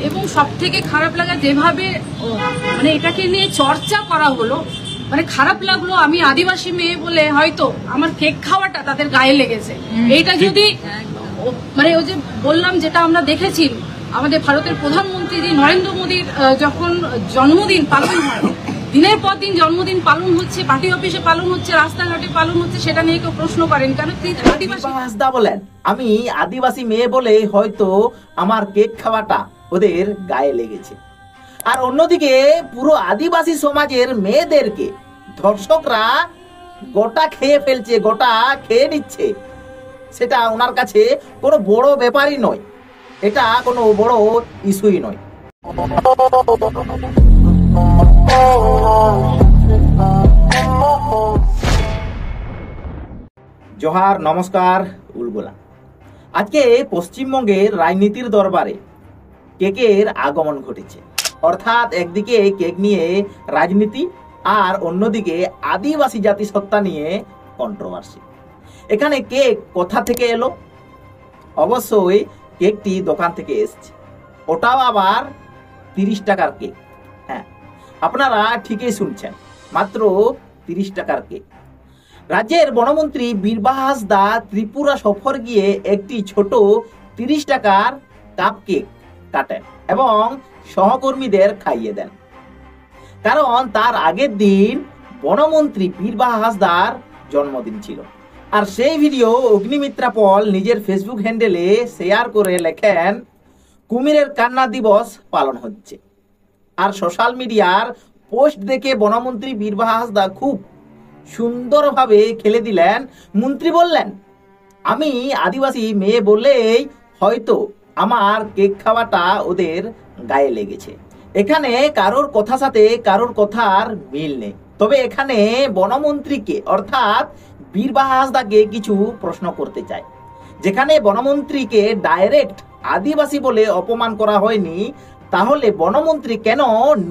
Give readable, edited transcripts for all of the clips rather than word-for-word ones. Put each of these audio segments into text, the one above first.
এবং সব থেকে খারাপ লাগা যেভাবে মানে এটাকে নিয়ে চর্চা করা হলো, মানে খারাপ লাগলো। আমি আদিবাসী মেয়ে বলে হয়তো আমার কেক খাওয়াটা তাদের গায়ে লেগেছে। এইটা যদি মানে ওই যে বললাম, যেটা আমরা দেখেছি আমাদের ভারতের প্রধানমন্ত্রী নরেন্দ্র মোদীর যখন জন্মদিন পালন হয়, দিনের পর দিন জন্মদিন পালন হচ্ছে, পার্টি অফিসে পালন হচ্ছে, রাস্তাঘাটে পালন হচ্ছে, সেটা নিয়ে কেউ প্রশ্ন করেন কেন? আদিবাসী বলেন আমি আদিবাসী মেয়ে বলে হয়তো আমার কেক খাওয়াটা ওদের গায়ে লেগেছে। আর অন্যদিকে পুরো আদিবাসী সমাজের মেয়েদেরকে ধর্ষকরা গোটা খেয়ে ফেলছে, গোটা খেয়ে নিচ্ছে। সেটা ওনার কাছে কোনো বড় ব্যাপারই নয়, এটা কোনো বড় ইস্যুই নয়। জোহার, নমস্কার, উলগোলা। আজকে পশ্চিমবঙ্গের রাজনীতির দরবারে কেকের আগমন ঘটেছে। অর্থাৎ একদিকে কেক নিয়ে রাজনীতি আর অন্যদিকে আদিবাসী জাতিসত্তা নিয়ে কন্ট্রোভার্সি। এখানে কেক কোথা থেকে এলো? অবশ্যই কেকটি দোকান থেকে এসছে, ওটাও আবার 30 টাকার কেক। হ্যাঁ, আপনারা ঠিকই শুনছেন, মাত্র 30 টাকার কেক। রাজ্যের বনমন্ত্রী বীরবাহা হাঁসদা ত্রিপুরা সফর গিয়ে একটি ছোট 30 টাকার কাপ কেক কাটেন এবং সহকর্মীদের খাইয়ে দেন। কারণ তার আগের দিন বনমন্ত্রী বীরবাহা হাঁসদার জন্মদিন ছিল। আর সেই ভিডিও অগ্নিমিত্রা পল নিজের ফেসবুক হ্যান্ডেলে শেয়ার করে লেখেন, কুমিরের কান্না দিবস পালন হচ্ছে। আর সোশ্যাল মিডিয়ার পোস্ট দেখে বনমন্ত্রী বীরবাহা হাঁসদা খুব সুন্দরভাবে খেলে দিলেন। মন্ত্রী বললেন, আমি আদিবাসী মেয়ে বললেই হয়তো আমার কেক খাওয়াটা ওদের গায়ে লেগেছে। এখানে কারোর কথা সাথে কারোর কথার মিল নেই। তবে এখানে বনমন্ত্রীকে অর্থাৎ বীরবাহা হাঁসদাকে কিছু প্রশ্ন করতে চাই। যেখানে বনমন্ত্রীকে ডাইরেক্ট আদিবাসী বলে অপমান করা হয়নি, তাহলে বনমন্ত্রী কেন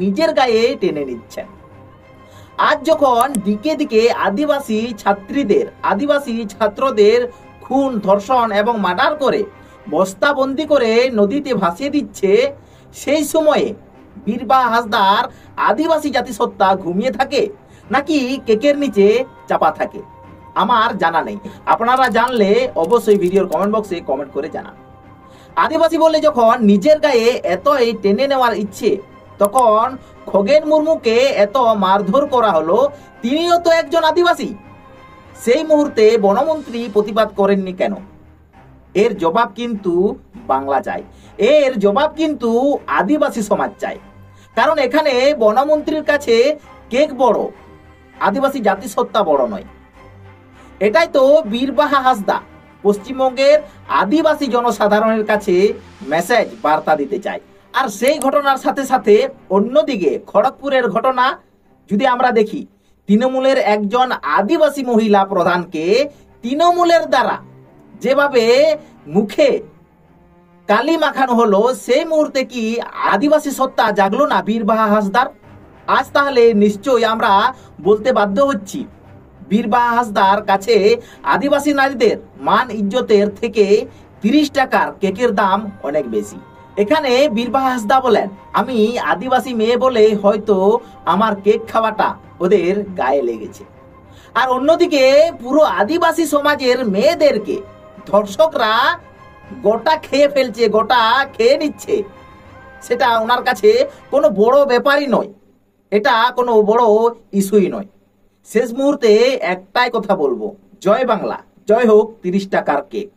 নিজের গায়ে টেনে নিচ্ছেন? আজ যখন দিকে দিকে আদিবাসী ছাত্রীদের, আদিবাসী ছাত্রদের খুন, ধর্ষণ এবং মার্ডার করে বস্তাবন্দি করে নদীতে ভাসিয়ে দিচ্ছে, সেই সময়ে বীরবাহা হাঁসদার আদিবাসী জাতিসত্তা ঘুমিয়ে থাকে নাকি কেকের নিচে চাপা থাকে আমার জানা নেই। আপনারা জানলে অবশ্যই ভিডিওর কমেন্ট বক্সে কমেন্ট করে জানান। আদিবাসী বলে যখন নিজের গায়ে এতই টেনে নেওয়ার ইচ্ছে, তখন খগেন মুর্মুকে এত মারধর করা হলো, তিনিও তো একজন আদিবাসী। সেই মুহূর্তে বনমন্ত্রী প্রতিবাদ করেননি কেন? এর জবাব কিন্তু বাংলা চাই, এর জবাব কিন্তু আদিবাসী সমাজ চাই। কারণ এখানে বনমন্ত্রীর কাছে কেক বড়, আদিবাসী জাতিসত্তা বড় নয়। এটাই তো বীরবাহা হাঁসদা পশ্চিমবঙ্গের আদিবাসী জনসাধারণের কাছে মেসেজ, বার্তা দিতে চায়। আর সেই ঘটনার সাথে সাথে অন্যদিকে খড়গপুরের ঘটনা যদি আমরা দেখি, তৃণমূলের একজন আদিবাসী মহিলা প্রধানকে তৃণমূলের দ্বারা যেভাবে মুখে কালি মাখানো হলো, সেই মুহূর্তে কি আদিবাসী সত্তা জাগলো না বীরবাহা হাঁসদার? আজ তাহলে নিশ্চয়ই আমরা বলতে বাধ্য হচ্ছি, বীরবাহা হাঁসদার কাছে আদিবাসী নারীদের মান ইজ্জতের থেকে 30 টাকার কেকের দাম অনেক বেশি। এখানে বীরবাহা হাঁসদা বলেন, আমি আদিবাসী মেয়ে বলে হয়তো আমার কেক খাওয়াটা ওদের গায়ে লেগেছে। আর অন্যদিকে পুরো আদিবাসী সমাজের মেয়েদেরকে ধর্ষকরা গোটা খেয়ে ফেলছে, গোটা খেয়ে নিচ্ছে। সেটা ওনার কাছে কোনো বড় ব্যাপারই নয়, এটা কোনো বড় ইস্যুই নয়। শেষ মুহূর্তে একটাই কথা বলবো, জয় বাংলা, জয় হোক 30 টাকার কেক।